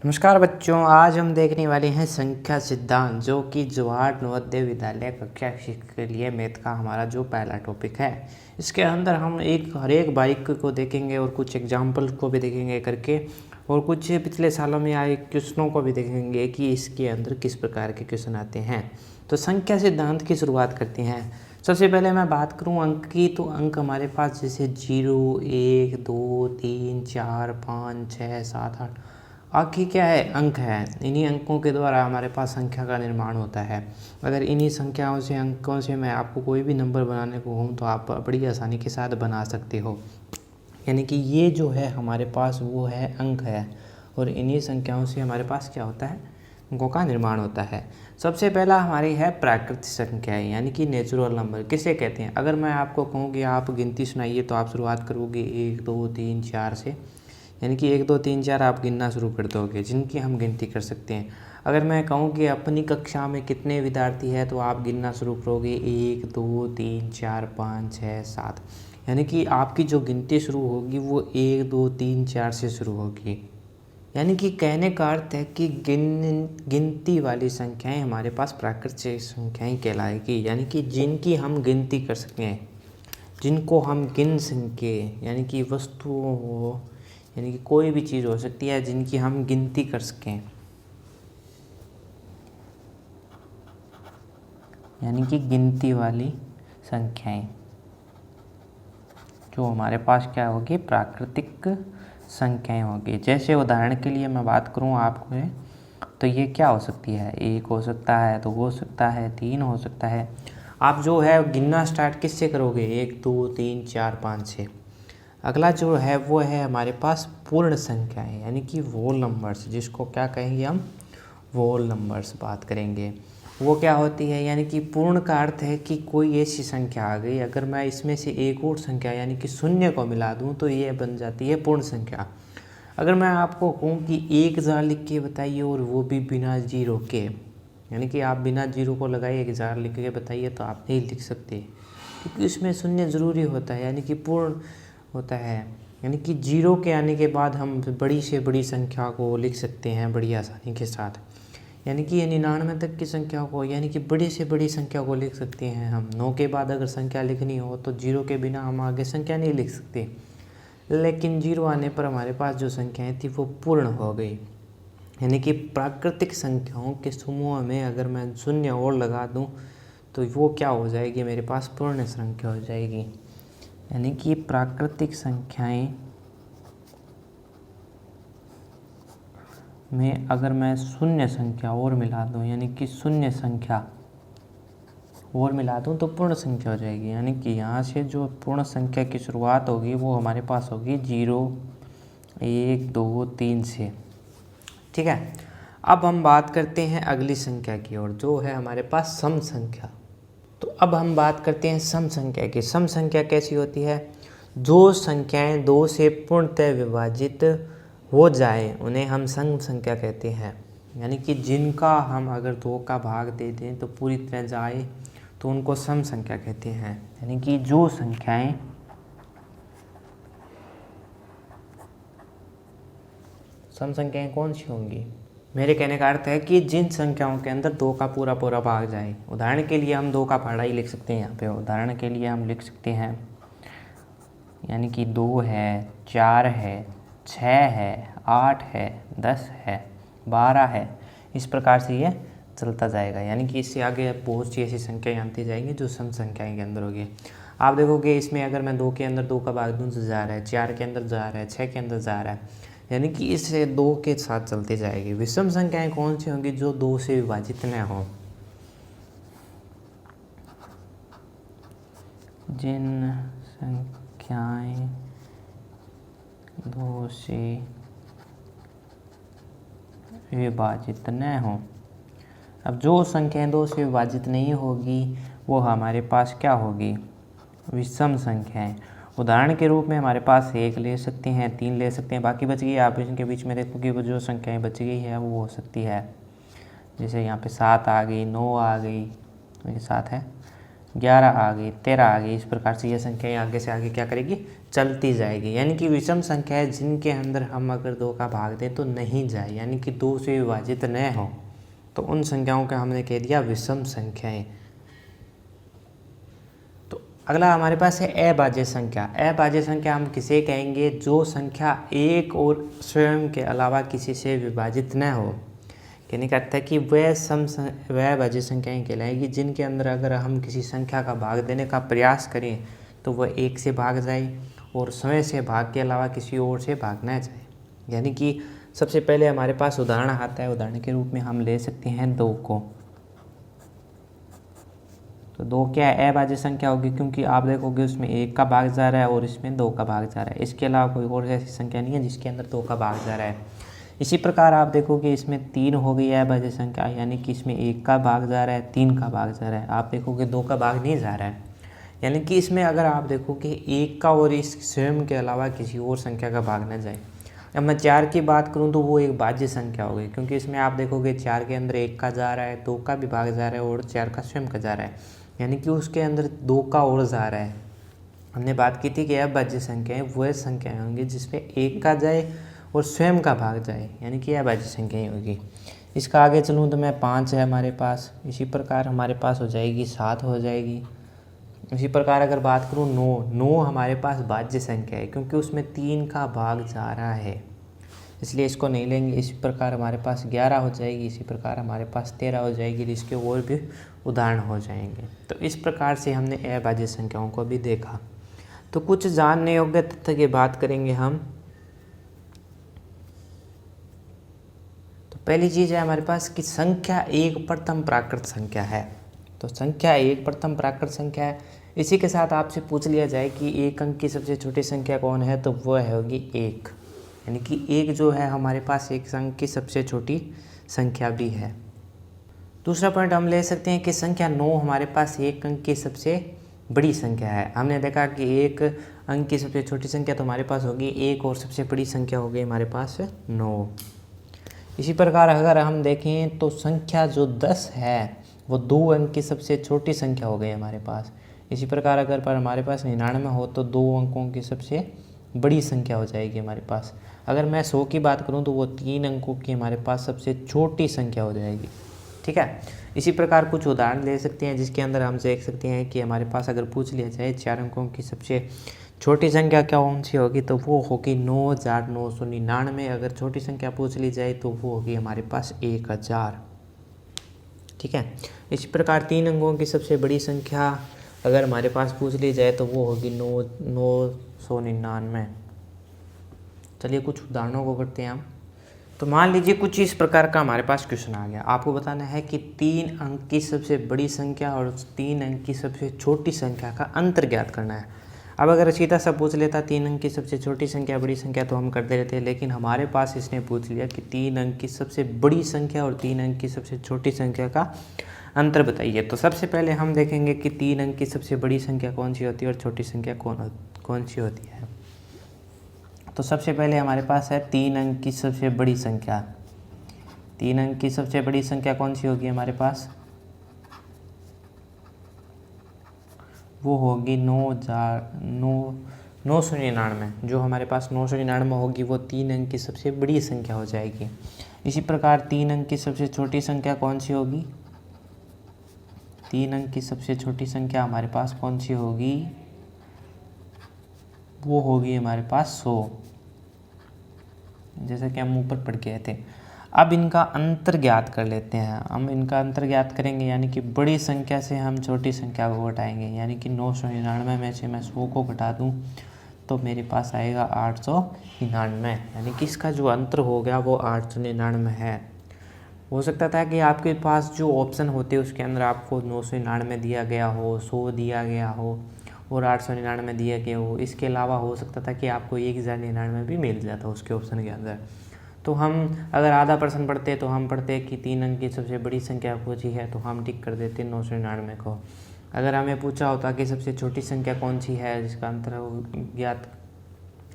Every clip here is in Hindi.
नमस्कार बच्चों, आज हम देखने वाले हैं संख्या सिद्धांत, जो कि जवाहर नवोदय विद्यालय कक्षा 6 के लिए मैथ का हमारा जो पहला टॉपिक है। इसके अंदर हम हर एक बारीक को देखेंगे और कुछ एग्जाम्पल को भी देखेंगे करके, और कुछ पिछले सालों में आए क्वेश्चनों को भी देखेंगे कि इसके अंदर किस प्रकार के क्वेश्चन आते हैं। तो संख्या सिद्धांत की शुरुआत करते हैं। सबसे पहले मैं बात करूं अंक की, तो अंक हमारे पास जैसे 0, 1, 2, 3, 4, 5, 6, 7, 8 आखिर क्या है, अंक है। इन्हीं अंकों के द्वारा हमारे पास संख्या का निर्माण होता है। अगर इन्हीं संख्याओं से, अंकों से मैं आपको कोई भी नंबर बनाने को कहूँ तो आप बड़ी आसानी के साथ बना सकते हो। यानी कि ये जो है हमारे पास वो है अंक है, और इन्हीं संख्याओं से हमारे पास क्या होता है, अंकों का निर्माण होता है। सबसे पहला हमारी है प्राकृतिक संख्याएं, यानी कि नेचुरल नंबर किसे कहते हैं। अगर मैं आपको कहूँ कि आप गिनती सुनाइए, तो आप शुरुआत करोगे 1, 2, 3, 4 से, यानी कि 1, 2, 3, 4 आप गिनना शुरू कर दोगे, जिनकी हम गिनती कर सकते हैं। अगर मैं कहूँ कि अपनी कक्षा में कितने विद्यार्थी हैं, तो आप गिनना शुरू करोगे 1, 2, 3, 4, 5, 6, 7, यानी कि आपकी जो गिनती शुरू होगी वो 1, 2, 3, 4 से शुरू होगी। यानी कि कहने का अर्थ है कि गिनती वाली संख्याएं हमारे पास प्राकृतिक संख्याएं कहलाएगी, यानी कि जिनकी हम गिनती कर सकें, जिनको हम गिन सकें, यानी कि वस्तुओं हो, यानी कि कोई भी चीज़ हो सकती है जिनकी हम गिनती कर सकें, यानी कि गिनती वाली संख्याएं जो हमारे पास क्या होगी, प्राकृतिक संख्याएं होगी। जैसे उदाहरण के लिए मैं बात करूं आपको, तो ये क्या हो सकती है, 1 हो सकता है, 2 हो सकता है, 3 हो सकता है। आप जो है गिनना स्टार्ट किससे करोगे, 1, 2, 3, 4, 5 से। अगला जो है वो है हमारे पास पूर्ण संख्याएं, यानी कि वोल नंबर्स, जिसको क्या कहेंगे हम, वोल नंबर्स बात करेंगे। वो क्या होती है, यानी कि पूर्ण का अर्थ है कि कोई ऐसी संख्या आ गई, अगर मैं इसमें से एक और संख्या यानी कि शून्य को मिला दूं तो ये बन जाती है पूर्ण संख्या। अगर मैं आपको कहूँ कि 1000 लिख के बताइए, और वो भी बिना जीरो के, यानी कि आप बिना जीरो को लगाए 1000 लिख के बताइए, तो आप नहीं लिख सकते, क्योंकि इसमें शून्य ज़रूरी होता है, यानी कि पूर्ण होता है। यानी कि जीरो के आने के बाद हम बड़ी से बड़ी संख्या को लिख सकते हैं बड़ी आसानी के साथ, यानी कि 99 तक की संख्या को, यानी कि बड़ी से बड़ी संख्या को लिख सकते हैं हम। 9 के बाद अगर संख्या लिखनी हो तो जीरो के बिना हम आगे संख्या नहीं लिख सकते, लेकिन जीरो आने पर हमारे पास जो संख्याएं थी वो पूर्ण हो गई। यानी कि प्राकृतिक संख्याओं के समूह में अगर मैं शून्य और लगा दूं तो वो क्या हो जाएगी, मेरे पास पूर्ण संख्या हो जाएगी। यानी कि प्राकृतिक संख्याएं में अगर मैं शून्य संख्या और मिला दूं, यानी कि शून्य संख्या और मिला दूं तो पूर्ण संख्या हो जाएगी। यानी कि यहाँ से जो पूर्ण संख्या की शुरुआत होगी वो हमारे पास होगी 0, 1, 2, 3 से। ठीक है, अब हम बात करते हैं अगली संख्या की ओर, जो है हमारे पास सम संख्या। तो अब हम बात करते हैं सम संख्या की। सम संख्या कैसी होती है, जो संख्याएं 2 से पूर्णतः विभाजित हो जाए उन्हें हम सम संख्या कहते हैं। यानी कि जिनका हम अगर 2 का भाग दे दें तो पूरी तरह जाए तो उनको सम संख्या कहते हैं। यानी कि जो संख्याएं सम संख्याएं कौन सी होंगी, मेरे कहने का अर्थ है कि जिन संख्याओं के अंदर 2 का पूरा पूरा भाग जाए। उदाहरण के लिए हम 2 का पहाड़ा लिख सकते हैं यहाँ पे। उदाहरण के लिए हम लिख सकते हैं, यानी कि 2 है, 4 है, 6 है, 8 है, 10 है, 12 है। इस प्रकार से ये चलता जाएगा, यानी कि इससे आगे बहुत सी ऐसी संख्याएं आती जाएंगी जो सम संख्याएं के अंदर होगी। आप देखोगे इसमें अगर मैं 2 के अंदर 2 का भाग दूँ तो जा रहा है, 4 के अंदर जा रहा है, 6 के अंदर जा रहा है, यानी कि इससे 2 के साथ चलती जाएगी। विषम संख्याएं कौन सी होंगी, जो 2 से विभाजित न हो। जिन संख्याएं 2 से विभाजित न हो। अब जो संख्याएं 2 से विभाजित नहीं होगी वो हमारे पास क्या होगी, विषम संख्याएं। उदाहरण के रूप में हमारे पास 1 ले सकते हैं, 3 ले सकते हैं, बाकी बच गई। आप इनके बीच में देखो कि वो जो संख्याएं बच गई है वो हो सकती है, जैसे यहाँ पे 7 आ गई, 9 आ गई, ये 7 है, 11 आ गई, 13 आ गई। इस प्रकार से ये संख्याएं आगे से आगे क्या करेगी, चलती जाएगी, यानी कि विषम संख्या है जिनके अंदर हम अगर 2 का भाग दें तो नहीं जाए, यानी कि 2 से विभाजित न हो, तो उन संख्याओं का हमने कह दिया विषम संख्याएं। तो अगला हमारे पास है अभाज्य संख्या। अभाज्य संख्या हम किसे कहेंगे? जो संख्या एक और स्वयं के अलावा किसी से विभाजित न हो, कहने का अर्थ है कि वह अभाज्य संख्याएं कहलाएगी जिनके अंदर अगर हम किसी संख्या का भाग देने का प्रयास करें तो वह 1 से भाग जाए और स्वयं से भाग के अलावा किसी और से भाग न जाए। यानी कि सबसे पहले हमारे पास उदाहरण आता है, उदाहरण के रूप में हम ले सकते हैं 2 को। तो 2 क्या है? अभाज्य संख्या होगी, क्योंकि आप देखोगे उसमें 1 का भाग जा रहा है और इसमें 2 का भाग जा रहा है। इसके अलावा कोई और ऐसी संख्या नहीं है जिसके अंदर 2 का भाग जा रहा है। इसी प्रकार आप देखोगे इसमें 3 हो गई है अभाज्य संख्या, यानी कि इसमें 1 का भाग जा रहा है, 3 का भाग जा रहा है। आप देखोगे 2 का भाग नहीं जा रहा है, यानी कि इसमें अगर आप देखोगे 1 का और इस स्वयं के अलावा किसी और संख्या का भाग न जाए। अब मैं 4 की बात करूं तो वो एक भाज्य संख्या हो गई, क्योंकि इसमें आप देखोगे 4 के अंदर 1 का जा रहा है, 2 का भी भाग जा रहा है और 4 का स्वयं का जा रहा है, यानी कि उसके अंदर 2 का और जा रहा है। हमने बात की थी कि अभाज्य संख्याएं वह संख्याएं होंगी जिसमें 1 का जाए और स्वयं का भाग जाए, यानी कि अभाज्य संख्याएं होगी। इसका आगे चलूँ तो मैं 5 है हमारे पास, इसी प्रकार हमारे पास हो जाएगी 7 हो जाएगी। इसी प्रकार अगर बात करूँ 9 हमारे पास भाज्य संख्या है, क्योंकि उसमें 3 का भाग जा रहा है, इसलिए इसको नहीं लेंगे। इसी प्रकार हमारे पास 11 हो जाएगी, इसी प्रकार हमारे पास 13 हो जाएगी, जिसके और भी उदाहरण हो जाएंगे। तो इस प्रकार से हमने अभाज्य संख्याओं को भी देखा। तो कुछ जानने योग्य तथ्य की बात करेंगे हम। तो पहली चीज़ है हमारे पास कि संख्या एक प्रथम प्राकृत संख्या है। तो संख्या एक प्रथम प्राकृत संख्या है। इसी के साथ आपसे पूछ लिया जाए कि एक अंक की सबसे छोटी संख्या कौन है, तो वह होगी 1, यानी कि 1 जो है हमारे पास एक अंक की सबसे छोटी संख्या भी है। दूसरा पॉइंट हम ले सकते हैं कि संख्या 9 हमारे पास एक अंक की सबसे बड़ी संख्या है। हमने देखा कि एक अंक की सबसे छोटी संख्या तो हमारे पास होगी 1 और सबसे बड़ी संख्या हो गई हमारे पास 9। इसी प्रकार अगर हम देखें तो संख्या जो 10 है वो 2 अंक की सबसे छोटी संख्या हो गई हमारे पास। इसी प्रकार अगर पर हमारे पास 99 हो तो 2 अंकों की सबसे बड़ी संख्या हो जाएगी हमारे पास। अगर मैं 100 की बात करूं तो वो 3 अंकों की हमारे पास सबसे छोटी संख्या हो जाएगी। ठीक है, इसी प्रकार कुछ उदाहरण ले सकते हैं जिसके अंदर हम देख सकते हैं कि हमारे पास अगर पूछ लिया जाए 4 अंकों की सबसे छोटी संख्या क्या कौन सी होगी, तो वो होगी 9,999। अगर छोटी संख्या पूछ ली जाए तो वो होगी हमारे पास 1000। ठीक है, इसी प्रकार 3 अंकों की सबसे बड़ी संख्या अगर हमारे पास पूछ ली जाए तो वो होगी 999। चलिए कुछ उदाहरणों को करते हैं हम। तो मान लीजिए कुछ इस प्रकार का हमारे पास क्वेश्चन आ गया। आपको बताना है कि 3 अंक की सबसे बड़ी संख्या और 3 अंक की सबसे छोटी संख्या का अंतर ज्ञात करना है। अब अगर सीधा सा पूछ लेता 3 अंक की सबसे छोटी संख्या बड़ी संख्या तो हम कर देते हैं, लेकिन हमारे पास इसने पूछ लिया कि 3 अंक की सबसे बड़ी संख्या और 3 अंक की सबसे छोटी संख्या का अंतर बताइए। तो सबसे पहले हम देखेंगे कि 3 अंक की सबसे बड़ी संख्या कौन सी होती है और छोटी संख्या कौन सी होती है। तो सबसे पहले हमारे पास है 3 अंक की सबसे बड़ी संख्या। 3 अंक की सबसे बड़ी संख्या कौन सी होगी हमारे पास, वो होगी 999। जो हमारे पास 999 होगी वो 3 अंक की सबसे बड़ी संख्या हो जाएगी। इसी प्रकार 3 अंक की सबसे छोटी संख्या कौन सी होगी, 3 अंक की सबसे छोटी संख्या हमारे पास कौन सी होगी, वो होगी हमारे पास 100, जैसा कि हम ऊपर पढ़ के आए थे। अब इनका अंतर ज्ञात कर लेते हैं। हम इनका अंतर ज्ञात करेंगे, यानी कि बड़ी संख्या से हम छोटी संख्या को घटाएंगे, यानी कि 999 में से मैं 100 को घटा दूं तो मेरे पास आएगा 899, यानी कि इसका जो अंतर हो गया वो 899 है। हो सकता था कि आपके पास जो ऑप्शन होते उसके अंदर आपको 999 दिया गया हो, 100 दिया गया हो और 899 दिया गया हो। इसके अलावा हो सकता था कि आपको 1099 भी मिल जाता उसके ऑप्शन के अंदर। तो हम अगर आधा प्रश्न पढ़ते तो हम पढ़ते कि 3 अंक की सबसे बड़ी संख्या पूछी है तो हम टिक कर देते 999 को। अगर हमें पूछा होता कि सबसे छोटी संख्या कौन सी है जिसका अंतर ज्ञात,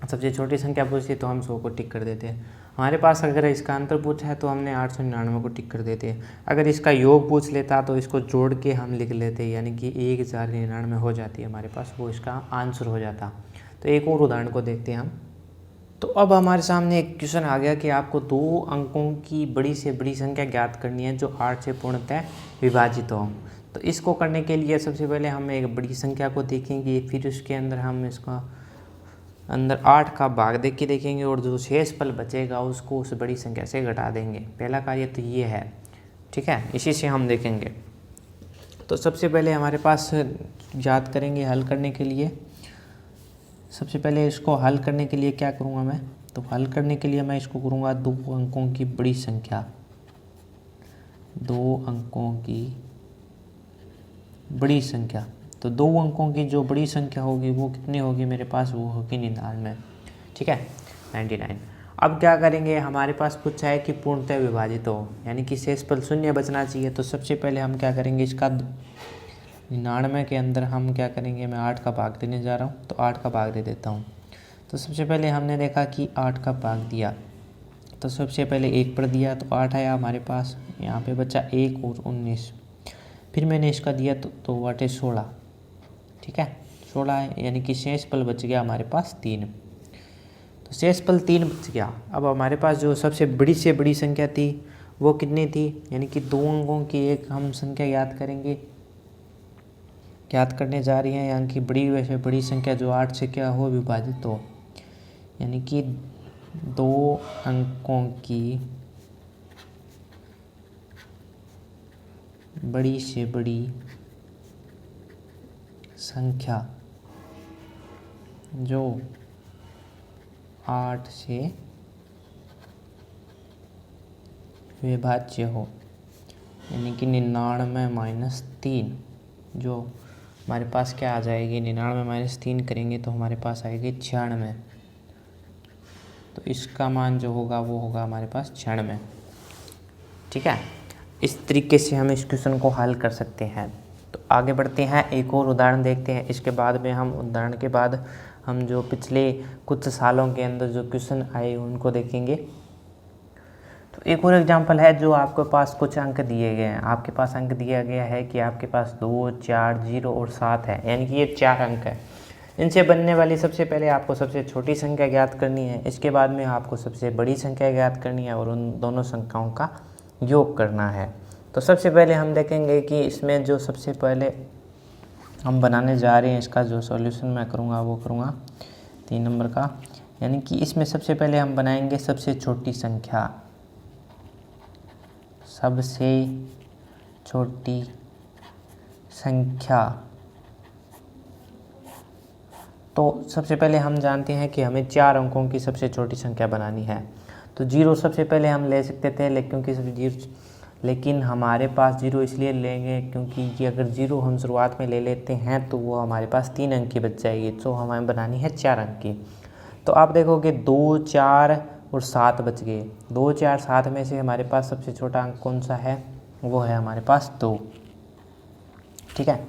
सबसे छोटी संख्या पूछती तो हम 100 को टिक कर देते। हमारे पास अगर इसका अंतर पूछा है तो हमने 899 को टिक कर देते। अगर इसका योग पूछ लेता तो इसको जोड़ के हम लिख लेते, यानी कि 1099 हो जाती है हमारे पास, वो इसका आंसर हो जाता। तो एक और उदाहरण को देखते हैं हम। तो अब हमारे सामने एक क्वेश्चन आ गया कि आपको 2 अंकों की बड़ी से बड़ी संख्या ज्ञात करनी है जो 8 से पूर्णतः विभाजित हो। तो इसको करने के लिए सबसे पहले हम एक बड़ी संख्या को देखेंगे, फिर उसके अंदर हम इसका अंदर 8 का भाग देख के देखेंगे और जो शेषफल बचेगा उसको उस बड़ी संख्या से घटा देंगे। पहला कार्य तो ये है, ठीक है, इसी से हम देखेंगे। तो सबसे पहले हमारे पास याद करेंगे हल करने के लिए। सबसे पहले इसको हल करने के लिए क्या करूँगा मैं, तो हल करने के लिए मैं इसको करूँगा 2 अंकों की बड़ी संख्या, 2 अंकों की बड़ी संख्या। तो 2 अंकों की जो बड़ी संख्या होगी वो कितनी होगी मेरे पास, वो होगी 99, ठीक है, 99। अब क्या करेंगे, हमारे पास पूछा है कि पूर्णतः विभाजित हो, यानी कि शेषफल शून्य बचना चाहिए। तो सबसे पहले हम क्या करेंगे, इसका 99 के अंदर हम क्या करेंगे, मैं 8 का भाग देने जा रहा हूँ, तो 8 का भाग दे देता हूँ। तो सबसे पहले हमने देखा कि 8 का भाग दिया, तो सबसे पहले 1 पर दिया तो 8 आया हमारे पास, यहाँ पे बचा 1 और 19। फिर मैंने इसका दिया तो 8 16, ठीक है, 16 है, यानी कि शेषफल बच गया हमारे पास 3। तो शेषफल 3 बच गया। अब हमारे पास जो सबसे बड़ी से बड़ी संख्या थी वो कितनी थी, यानी कि 2 अंकों की एक हम संख्या याद करेंगे, याद करने जा रही हैं, यानी कि बड़ी वैसे बड़ी संख्या जो 8 से क्या हो विभाजित हो, यानी कि 2 अंकों की बड़ी से बड़ी संख्या जो 8 से विभाज्य हो, यानी कि 99 - 3, जो हमारे पास क्या आ जाएगी, 99 - 3 करेंगे तो हमारे पास आएगी 96। तो इसका मान जो होगा वो होगा हमारे पास 96, ठीक है। इस तरीके से हम इस क्वेश्चन को हल कर सकते हैं। तो आगे बढ़ते हैं, एक और उदाहरण देखते हैं। इसके बाद में हम उदाहरण के बाद हम जो पिछले कुछ सालों के अंदर जो क्वेश्चन आए उनको देखेंगे। तो एक और एग्जांपल है, जो आपके पास कुछ अंक दिए गए हैं। आपके पास अंक दिया गया है कि आपके पास 2, 4, 0 और 7 है, यानी कि ये 4 अंक है। इनसे बनने वाली सबसे पहले आपको सबसे छोटी संख्या ज्ञात करनी है, इसके बाद में आपको सबसे बड़ी संख्या ज्ञात करनी है और उन दोनों संख्याओं का योग करना है। तो सबसे पहले हम देखेंगे कि इसमें जो सबसे पहले हम बनाने जा रहे हैं, इसका जो सॉल्यूशन मैं करूँगा वो करूँगा 3 नंबर का, यानी कि इसमें सबसे पहले हम बनाएंगे सबसे छोटी संख्या, सबसे छोटी संख्या। तो सबसे पहले हम जानते हैं कि हमें 4 अंकों की सबसे छोटी संख्या बनानी है। तो 0 सबसे पहले हम ले सकते थे, लेकिन हमारे पास 0 इसलिए लेंगे क्योंकि ये अगर 0 हम शुरुआत में ले लेते हैं तो वो हमारे पास 3 अंक की बच जाएगी, तो हमें बनानी है 4 अंक की। तो आप देखोगे 2, 4 और 7 बच गए। 2, 4, 7 में से हमारे पास सबसे छोटा अंक कौन सा है, वो है हमारे पास 2, ठीक है।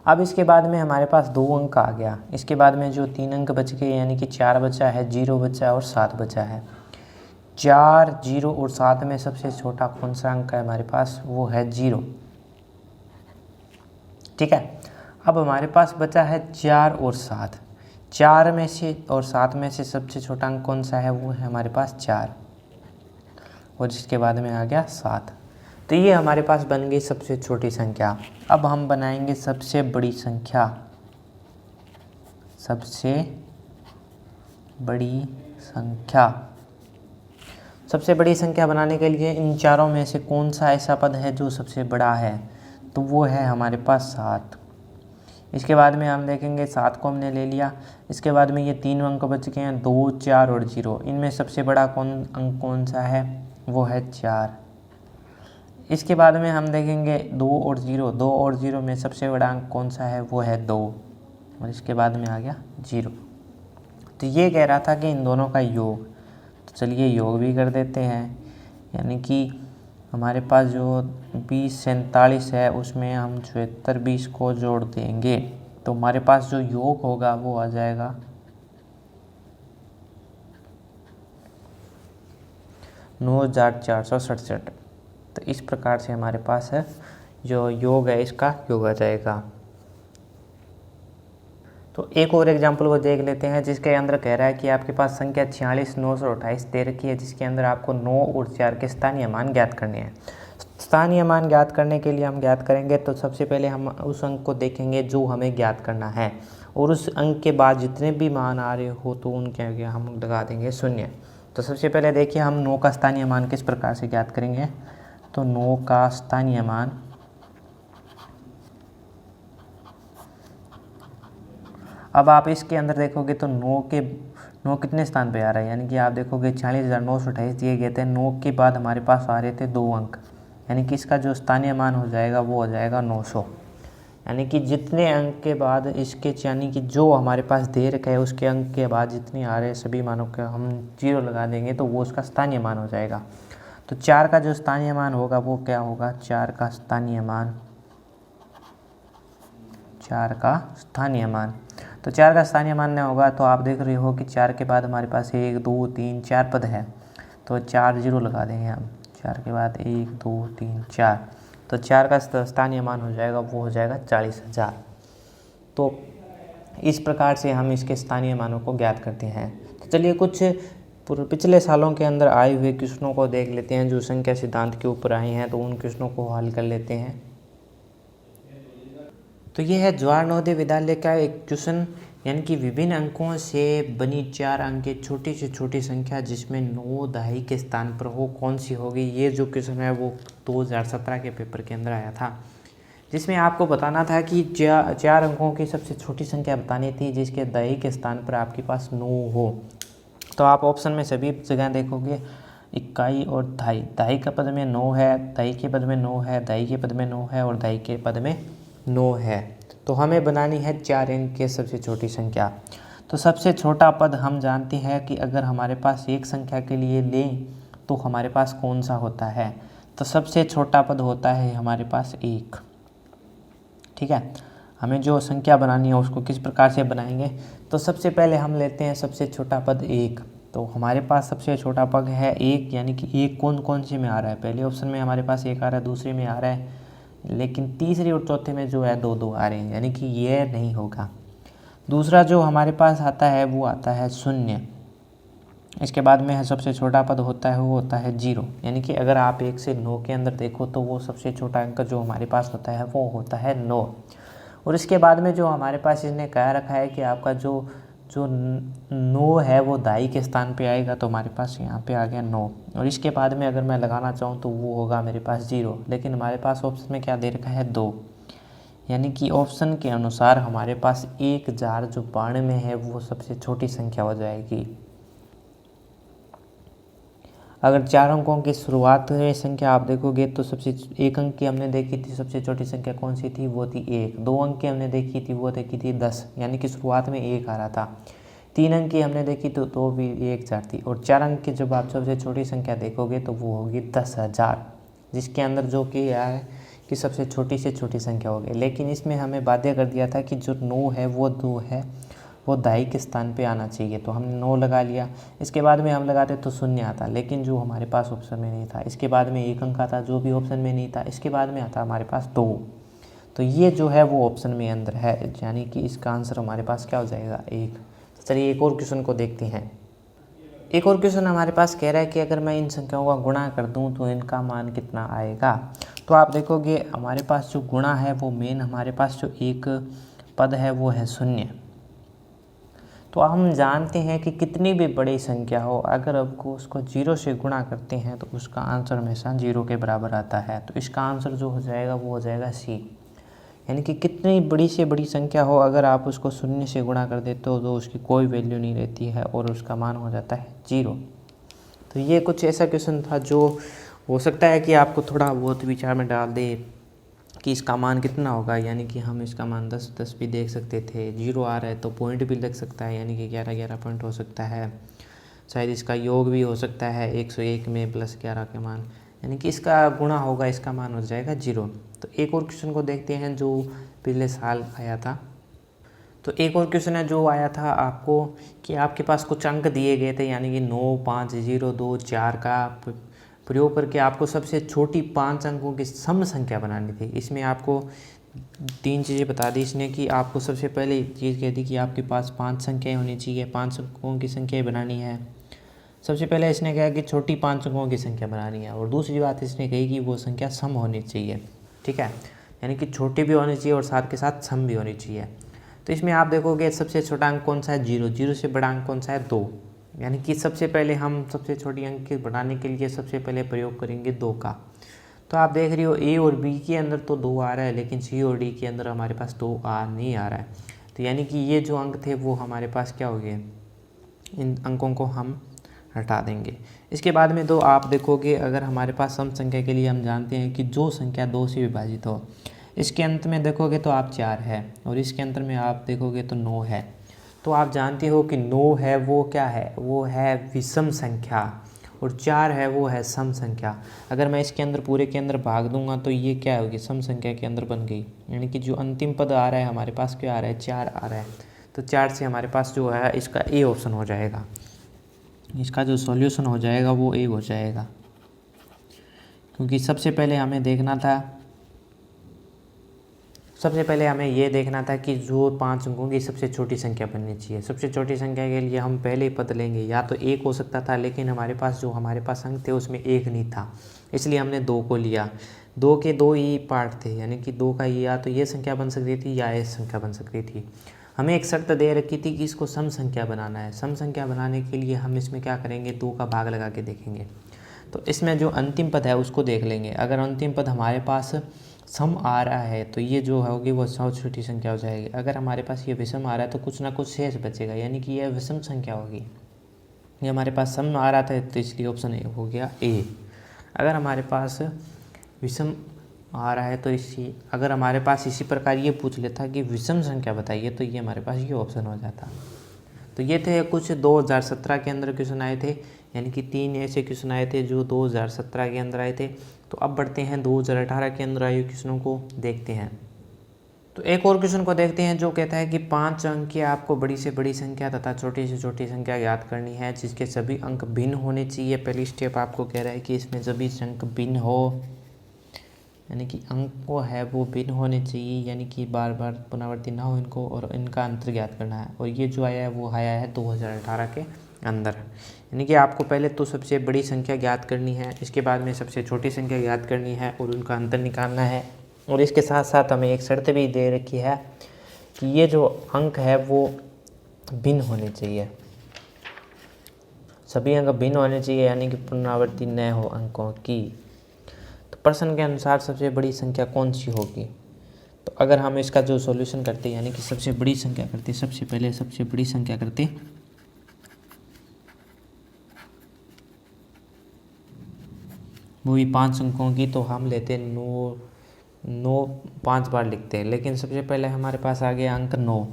अब इसके बाद में हमारे पास 2 अंक आ गया, इसके बाद में जो 3 अंक बच गए, यानी कि 4 बचा है, 0 बचा है और 7 बचा है। 4, 0 और 7 में सबसे छोटा कौन सा अंक है हमारे पास, वो है 0, ठीक है। अब हमारे पास बचा है 4 और 7। 4 में से और 7 में से सबसे छोटा अंक कौन सा है, वो है हमारे पास 4, और जिसके बाद में आ गया 7। तो ये हमारे पास बन गई सबसे छोटी संख्या। अब हम बनाएंगे सबसे बड़ी संख्या, सबसे बड़ी संख्या। सबसे बड़ी संख्या बनाने के लिए इन चारों में से कौन सा ऐसा पद है जो सबसे बड़ा है, तो वो है हमारे पास 7। इसके बाद में हम देखेंगे 7 को हमने ले लिया, इसके बाद में ये 3 अंक बच गए हैं, 2, 4 और 0। इनमें सबसे बड़ा अंक कौन सा है, वो है 4। इसके बाद में हम देखेंगे 2 और 0। 2 और 0 में सबसे बड़ा अंक कौन सा है, वो है 2, और इसके बाद में आ गया 0। तो ये कह रहा था कि इन दोनों का योग, तो चलिए योग भी कर देते हैं। यानी कि हमारे पास जो 20 47 है उसमें हम 74 20 को जोड़ देंगे, तो हमारे पास जो योग होगा वो आ जाएगा 9467। तो इस प्रकार से हमारे पास है जो योग है, इसका योग आ जाएगा। तो एक और एग्जाम्पल को देख लेते हैं, जिसके अंदर कह रहा है कि आपके पास संख्या 46, 928 दे रखी है, जिसके अंदर आपको 9 और 4 के स्थानीय मान ज्ञात करने हैं। स्थानीय मान ज्ञात करने के लिए हम ज्ञात करेंगे तो सबसे पहले हम उस अंक को देखेंगे जो हमें ज्ञात करना है, और उस अंक के बाद जितने भी मान आ रहे हो तो उनके आगे हम लगा देंगे 0। तो सबसे पहले देखिए हम 9 का स्थानीय मान किस प्रकार से ज्ञात करेंगे। तो 9 का स्थानीय मान अब आप इसके अंदर देखोगे तो 9 कितने स्थान पे आ रहा है, यानी कि आप देखोगे 40,928 दिए गए थे। 9 के बाद हमारे पास आ रहे थे 2 अंक, यानी कि इसका जो स्थानीय मान हो जाएगा वो हो जाएगा 900। यानी कि जितने अंक के बाद इसके, यानी कि जो हमारे पास दे रखा है उसके अंक के बाद जितने आ रहे हैं सभी मानों का हम 0 लगा देंगे तो वो उसका स्थानीय मान हो जाएगा। तो 4 का जो स्थानीय मान होगा वो क्या होगा, 4 का स्थानीय मान, 4 का स्थानीय मान। तो 4 का स्थानीय मान नहीं होगा तो आप देख रहे हो कि 4 के बाद हमारे पास 1 2 3 4 पद है, तो 4 0 लगा देंगे हम। 4 के बाद 1 2 3 4, तो 4 का स्थानीय मान हो जाएगा वो हो जाएगा 40,000। तो इस प्रकार से हम इसके स्थानीय मानों को ज्ञात करते हैं। तो चलिए कुछ पिछले सालों के अंदर आए हुए क्वेश्चनों को देख लेते हैं जो संख्या सिद्धांत के ऊपर आए हैं, तो उन क्वेश्चनों को हल कर लेते हैं। तो ये है जवाहर नवोदय विद्यालय का एक क्वेश्चन, यानी कि विभिन्न अंकों से बनी 4 अंक की छोटी से छोटी संख्या जिसमें 9 दहाई के स्थान पर हो कौन सी होगी। ये जो क्वेश्चन है वो 2017 के पेपर के अंदर आया था, जिसमें आपको बताना था कि 4 अंकों की सबसे छोटी संख्या बतानी थी जिसके दहाई के स्थान पर आपके पास 9 हो। तो आप ऑप्शन में सभी जगह देखोगे इकाई और दहाई। दहाई के पद में 9 है, दहाई के पद में 9 है, दहाई के पद में 9 है और दहाई के पद में 9 है। तो हमें बनानी है 4 अंक की सबसे छोटी संख्या। तो सबसे छोटा पद हम जानते हैं कि अगर हमारे पास एक संख्या के लिए लें तो हमारे पास कौन सा होता है। तो सबसे छोटा पद होता है हमारे पास 1। ठीक है, हमें जो संख्या बनानी है उसको किस प्रकार से बनाएंगे। तो सबसे पहले हम लेते हैं सबसे छोटा पद 1। तो हमारे पास सबसे छोटा पद है 1, यानी कि 1 कौन कौन से में आ रहा है। पहले ऑप्शन में हमारे पास 1 आ रहा है, दूसरे में आ रहा है, लेकिन तीसरे और चौथे में जो है 2 आ रहे हैं, यानी कि ये नहीं होगा। दूसरा जो हमारे पास आता है वो आता है 0। इसके बाद में सबसे छोटा पद होता है वो होता है 0, यानी कि अगर आप 1 से 9 के अंदर देखो तो वो सबसे छोटा अंक जो हमारे पास होता है वो होता है 9। और इसके बाद में जो हमारे पास इसने कह रखा है कि आपका जो 9 है वो दहाई के स्थान पे आएगा, तो हमारे पास यहाँ पे आ गया 9। और इसके बाद में अगर मैं लगाना चाहूँ तो वो होगा मेरे पास 0, लेकिन हमारे पास ऑप्शन में क्या दे रखा है 2, यानी कि ऑप्शन के अनुसार हमारे पास 1092 में है वो सबसे छोटी संख्या हो जाएगी। अगर 4 अंकों की शुरुआत में संख्या आप देखोगे तो सबसे 1 अंक की हमने देखी थी सबसे छोटी संख्या कौन सी थी, वो थी 1। 2 अंक की हमने देखी थी वो देखी थी 10, यानी कि शुरुआत में 1 आ रहा था। 3 अंक की हमने देखी तो भी 1000 थी। और 4 अंक की जब आप सबसे छोटी संख्या देखोगे तो वो होगी 10,000, जिसके अंदर जो कि है कि सबसे छोटी से छोटी संख्या होगी। लेकिन इसमें हमें बाध्य कर दिया था कि जो 9 है वो 2 है, वो दहाई के स्थान पे आना चाहिए, तो हमने 9 लगा लिया। इसके बाद में हम लगाते तो 0 आता, लेकिन जो हमारे पास ऑप्शन में नहीं था। इसके बाद में 1 अंक आता जो भी ऑप्शन में नहीं था। इसके बाद में आता हमारे पास 2, तो ये जो है वो ऑप्शन में अंदर है, यानी कि इसका आंसर हमारे पास क्या हो जाएगा 1। तो चलिए एक और क्वेश्चन को देखते हैं। एक और क्वेश्चन हमारे पास कह रहा है कि अगर मैं इन संख्याओं का गुणा कर दूं तो इनका मान कितना आएगा। तो आप देखोगे हमारे पास जो गुणा है वो मेन हमारे पास जो एक पद है वो है 0। तो हम जानते हैं कि कितनी भी बड़ी संख्या हो अगर आपको उसको 0 से गुणा करते हैं तो उसका आंसर हमेशा 0 के बराबर आता है। तो इसका आंसर जो हो जाएगा वो हो जाएगा सी, यानी कि कितनी बड़ी से बड़ी संख्या हो अगर आप उसको 0 से गुणा कर देते हो तो उसकी कोई वैल्यू नहीं रहती है और उसका मान हो जाता है 0। तो ये कुछ ऐसा क्वेश्चन था जो हो सकता है कि आपको थोड़ा बहुत विचार में डाल दे कि इसका मान कितना होगा, यानी कि हम इसका मान 10 भी देख सकते थे। 0 आ रहा है तो पॉइंट भी लग सकता है, यानी कि 11 पॉइंट हो सकता है। शायद इसका योग भी हो सकता है 101 में प्लस 11 के मान, यानी कि इसका गुणा होगा, इसका मान हो जाएगा 0। तो एक और क्वेश्चन को देखते हैं जो पिछले साल आया था। तो एक और क्वेश्चन है जो आया था आपको कि आपके पास कुछ अंक दिए गए थे, यानी कि 9, 5, 0, 2, 4 का प्रयोग करके आपको सबसे छोटी 5 अंकों की सम संख्या बनानी थी। इसमें आपको तीन चीज़ें बता दी इसने कि आपको सबसे पहले चीज़ कह दी कि आपके पास 5 संख्याएं होनी चाहिए, 5 अंकों की संख्याएं बनानी है। सबसे पहले इसने कहा कि छोटी 5 अंकों की संख्या बनानी है, और दूसरी बात इसने कही कि वो संख्या सम होनी चाहिए। ठीक है, यानी कि छोटी भी होनी चाहिए और साथ के साथ सम भी होनी चाहिए। तो इसमें आप देखोगे सबसे छोटा अंक कौन सा है, 0। 0 से बड़ा अंक कौन सा है, 2। यानी कि सबसे पहले हम सबसे छोटी अंक के बनाने के लिए सबसे पहले प्रयोग करेंगे 2 का। तो आप देख रही हो ए और बी के अंदर तो 2 आ रहा है, लेकिन सी और डी के अंदर हमारे पास 2 नहीं आ रहा है। तो यानी कि ये जो अंक थे वो हमारे पास क्या हो गए, इन अंकों को हम हटा देंगे। इसके बाद में 2 आप देखोगे, अगर हमारे पास सम संख्या के लिए हम जानते हैं कि जो संख्या 2 से विभाजित हो, इसके अंत में देखोगे तो आप 4 है, और इसके अंत में आप देखोगे तो 9 है। तो आप जानते हो कि 9 है वो क्या है, वो है विषम संख्या, और 4 है वो है सम संख्या। अगर मैं इसके अंदर पूरे के अंदर भाग दूंगा तो ये क्या होगी, सम संख्या के अंदर बन गई। यानी कि जो अंतिम पद आ रहा है हमारे पास क्या आ रहा है, 4 आ रहा है। तो 4 से हमारे पास जो है इसका ए ऑप्शन हो जाएगा, इसका जो सॉल्यूशन हो जाएगा वो ए हो जाएगा। क्योंकि सबसे पहले हमें ये देखना था कि जो 5 अंकों की सबसे छोटी संख्या बननी चाहिए। सबसे छोटी संख्या के लिए हम पहले पद लेंगे, या तो 1 हो सकता था, लेकिन हमारे पास अंक थे उसमें 1 नहीं था, इसलिए हमने 2 को लिया। 2 के 2 ही पार्ट थे, यानी कि 2 का या तो ये संख्या बन सकती थी या ये संख्या बन सकती थी। हमें एक शर्त दे रखी थी कि इसको सम संख्या बनाना है। सम संख्या बनाने के लिए हम इसमें क्या करेंगे, 2 का भाग लगा के देखेंगे। तो इसमें जो अंतिम पद है उसको देख लेंगे। अगर अंतिम पद हमारे पास सम आ रहा है तो ये जो होगी वो सबसे छोटी संख्या हो जाएगी। अगर हमारे पास ये विषम आ रहा है तो कुछ ना कुछ शेष बचेगा, यानी कि यह विषम संख्या होगी। ये हमारे पास सम आ रहा था तो इसलिए ऑप्शन ए हो गया ए। अगर हमारे पास विषम आ रहा है तो अगर हमारे पास इसी प्रकार ये पूछ लेता कि विषम संख्या बताइए, तो ये हमारे पास ये ऑप्शन हो जाता। तो ये थे कुछ 2017 के अंदर क्वेश्चन आए थे, यानी कि 3 ऐसे क्वेश्चन आए थे जो 2017 के अंदर आए थे। तो अब बढ़ते हैं 2018 के अंदर आए क्वेश्चनों को देखते हैं। तो एक और क्वेश्चन को देखते हैं जो कहता है कि 5 अंक की आपको बड़ी से बड़ी संख्या तथा छोटी से छोटी संख्या याद करनी है जिसके सभी अंक भिन्न होने चाहिए। पहली स्टेप आपको कह रहा है कि इसमें सभी अंक भिन्न हो, यानी कि अंक को है वो भिन्न होने चाहिए, यानी कि बार बार पुनरावृत्ति ना हो इनको, और इनका अंतर ज्ञात करना है। और ये जो आया है वो आया है 2018 के अंदर। यानी कि आपको पहले तो सबसे बड़ी संख्या ज्ञात करनी है, इसके बाद में सबसे छोटी संख्या ज्ञात करनी है और उनका अंतर निकालना है। और इसके साथ साथ हमें एक शर्त भी दे रखी है कि ये जो अंक है वो भिन्न होने चाहिए, सभी अंक भिन्न होने चाहिए, यानी कि पुनरावृत्ति न हो अंकों की। तो प्रश्न के अनुसार सबसे बड़ी संख्या कौन सी होगी। तो अगर हम इसका जो सॉल्यूशन करते हैं, यानी कि सबसे बड़ी संख्या करते, सबसे पहले सबसे बड़ी संख्या करते, वो भी 5 अंकों की, तो हम लेते 9 5 बार लिखते हैं। लेकिन सबसे पहले हमारे पास आ गया अंक 9।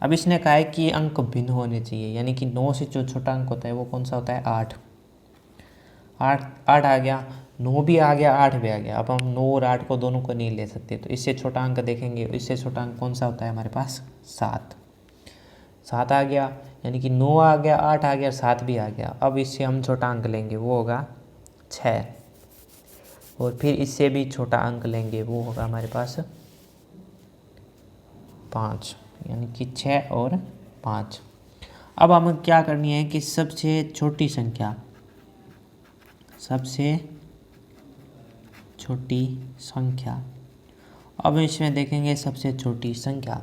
अब इसने कहा है कि अंक भिन्न होने चाहिए, यानी कि 9 से जो छोटा अंक होता है वो कौन सा होता है, 8 आ गया, 9 भी आ गया, 8 भी आ गया। अब हम 9 और 8 को दोनों को नहीं ले सकते, तो इससे छोटा अंक देखेंगे, इससे छोटा अंक कौन सा होता है हमारे पास, 7 आ गया, यानी कि 9 आ गया, 8 आ गया, 7 भी आ गया। अब इससे हम छोटा अंक लेंगे, वो होगा 6, और फिर इससे भी छोटा अंक लेंगे, वो होगा हमारे पास 5, यानी कि 6 और 5। अब हमें क्या करनी है कि सबसे छोटी संख्या अब इसमें देखेंगे सबसे छोटी संख्या।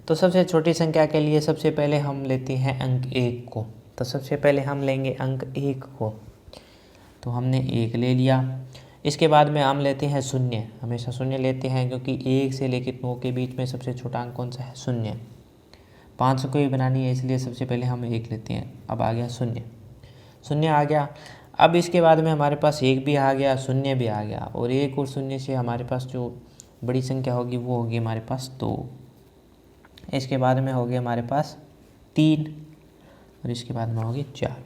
तो सबसे छोटी संख्या के लिए सबसे पहले हम लेते हैं अंक 1 को। तो सबसे पहले हम लेंगे अंक 1 को, तो हमने 1 ले लिया। इसके बाद में हम लेते हैं 0, हमेशा 0 लेते हैं क्योंकि 1 से लेकर 9 के बीच में सबसे छोटा अंक कौन सा है, 0। 5 को भी बनानी है, इसलिए सबसे पहले हम 1 लेते हैं। अब आ गया 0 आ गया। अब इसके बाद में हमारे पास 1 भी आ गया, 0 भी आ गया, और 1 और 0 से हमारे पास जो बड़ी संख्या होगी वो होगी हमारे पास 2। इसके बाद में होगी हमारे पास 3, और इसके बाद में होगी 4।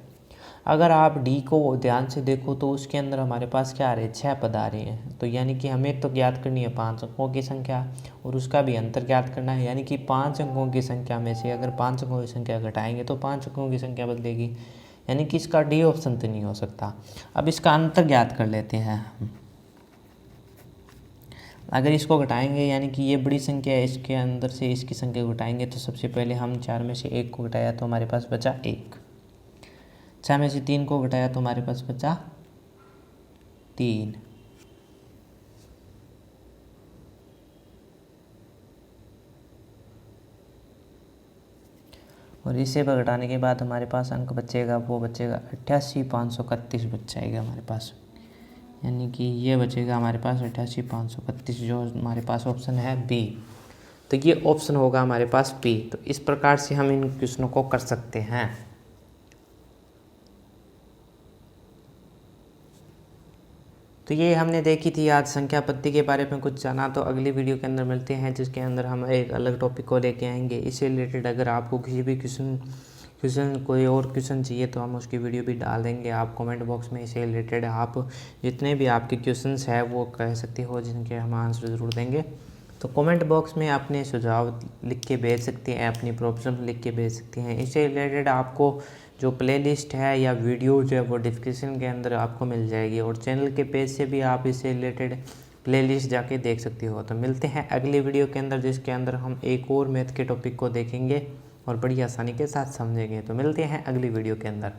अगर आप डी को ध्यान से देखो तो उसके अंदर हमारे पास क्या आ रहे हैं, 6 पद आ रहे हैं। तो यानी कि हमें तो ज्ञात करनी है 5 अंकों की संख्या, और उसका भी अंतर ज्ञात करना है। यानी कि 5 अंकों की संख्या में से अगर 5 अंकों की संख्या घटाएंगे तो 5 अंकों की संख्या बदलेगी, यानी कि इसका डी ऑप्शन तो नहीं हो सकता। अब इसका अंतर ज्ञात कर लेते हैं। अगर इसको घटाएंगे यानी कि ये बड़ी संख्या है, इसके अंदर से इसकी संख्या घटाएंगे तो सबसे पहले हम 4 में से 1 को घटाया तो हमारे पास बचा 1, 6 में से 3 को घटाया तो हमारे पास बचा 3, और इसे घटाने के बाद हमारे पास अंक बचेगा, वो बचेगा 88,531 बच जाएगा हमारे पास, यानी कि ये बचेगा हमारे पास 88,531, जो हमारे पास ऑप्शन है बी। तो ये ऑप्शन होगा हमारे पास बी। तो इस प्रकार से हम इन क्वेश्चनों को कर सकते हैं। तो ये हमने देखी थी आज संख्या पद्धति के बारे में कुछ जाना। तो अगली वीडियो के अंदर मिलते हैं, जिसके अंदर हम एक अलग टॉपिक को लेके आएंगे। इससे रिलेटेड अगर आपको किसी भी क्वेश्चन कोई और क्वेश्चन चाहिए तो हम उसकी वीडियो भी डाल देंगे। आप कमेंट बॉक्स में इससे रिलेटेड आप जितने भी आपके क्वेश्चंस हैं वो कह सकते हो, जिनके हम आंसर ज़रूर देंगे। तो कमेंट बॉक्स में अपने सुझाव लिख के भेज सकते हैं, अपनी प्रॉब्लम लिख के भेज सकते हैं। इससे रिलेटेड आपको जो प्लेलिस्ट है या वीडियो जो है वो डिस्क्रिप्शन के अंदर आपको मिल जाएगी, और चैनल के पेज से भी आप इससे रिलेटेड प्लेलिस्ट जाके देख सकते हो। तो मिलते हैं अगली वीडियो के अंदर, जिसके अंदर हम एक और मैथ के टॉपिक को देखेंगे और बड़ी आसानी के साथ समझेंगे। तो मिलते हैं अगली वीडियो के अंदर।